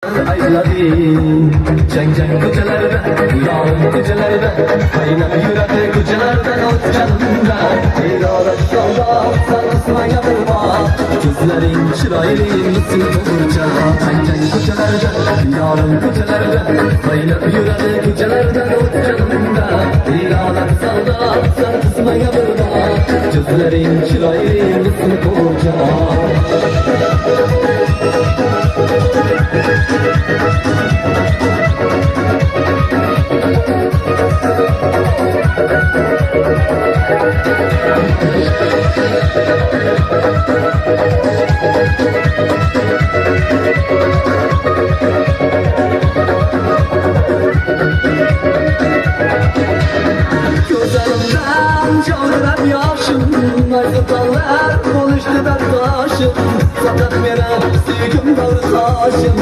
Ayladım Ceng kocalarda, yağın kocalarda Kaynap yürek kocalardan ot canında İradat yolda, sarkısına yapılma Gözlerin çıraylı mısın olunca Ceng kocalarda, yağın kocalarda Kaynap yürek kocalardan ot canında İradat yolda, sarkısına yapılma Gözlerin çıraylı mısın olunca Gözlerimden çağıran yaşım Arzudanlar buluştu ben taşım Sakat mene suyum dağlı taşım